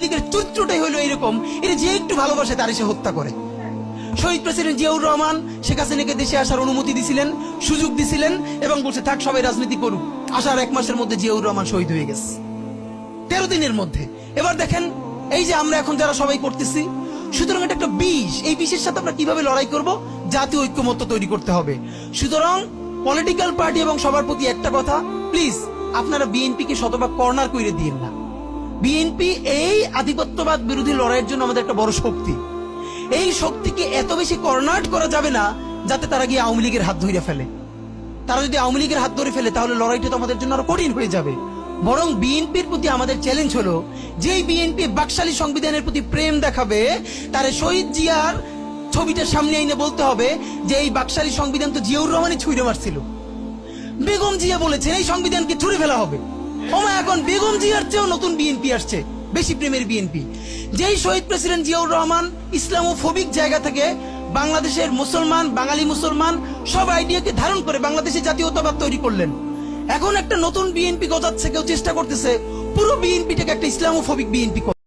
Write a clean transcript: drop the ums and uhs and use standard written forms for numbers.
লীগের চরিত্রটাই হলো এরকম, এটা যে একটু ভালোবাসে তার সে হত্যা করে। শহীদ প্রেসিডেন্ট জিয়াউর রহমান শেখ হাসিনাকে দেশে আসার অনুমতি দিছিলেন, সুযোগ দিছিলেন এবং বলছে থাক সবাই রাজনীতি করুক। আসার 1 মাসের মধ্যে জিয়াউর রহমান শহীদ হয়ে গেছে, 13 দিনের মধ্যে। এবার দেখেন এই যে আমরা এখন যারা সবাই করতেছি, সুতরাং এটা একটা বিষ। এই বিষের সাথে আমরা কিভাবে লড়াই করব? জাতীয় ঐক্যমত্য তৈরি করতে হবে। সুতরাং পলিটিক্যাল পার্টি এবং সবার প্রতি একটা কথা, প্লিজ আপনারা বিএনপি কে শতভাগ কর্নার করে দিয়েন না। বিএনপি এই আধিপত্যবাদ বিরোধী লড়াইয়ের জন্য আমাদের একটা বড় শক্তি। এই শক্তিকে এত বেশি কর্নার করা যাবে না যাতে তারা গিয়ে আওয়ামী লীগের হাত ধরে ফেলে। তারা যদি আওয়ামী লীগের হাত ধরে ফেলে তাহলে লড়াইটা তো আমাদের জন্য আরো কঠিন হয়ে যাবে। বরং বিএনপির প্রতি আমাদের চ্যালেঞ্জ হলো, যেই বিএনপি বাকশালী সংবিধানের প্রতি প্রেম দেখাবে তারে শহীদ জিয়ার ছবিটা সামনে এনে বলতে হবে যে এই বাকশালী সংবিধান তো জিয়াউর রহমানই ছুঁড়ে মারছিল। বেগম জিয়া বলেছেন এই সংবিধানকে ছুঁড়ে ফেলা হবে। এখন বেগম জিয়ার চেয়েও নতুন বিএনপি আসছে, বেশি প্রেমের বিএনপি। যেই শহীদ প্রেসিডেন্ট জিয়াউর রহমান ইসলামোফোবিক জায়গা থেকে বাংলাদেশের মুসলমান, বাঙালি মুসলমান সব আইডিয়াকে ধারণ করে বাংলাদেশে জাতীয়তাবাদ তৈরি করলেন। এখন একটা নতুন বিএনপি গজাচ্ছে, কেউ চেষ্টা করতেছে পুরো বিএনপিটাকে একটা ইসলামোফোবিক বিএনপি।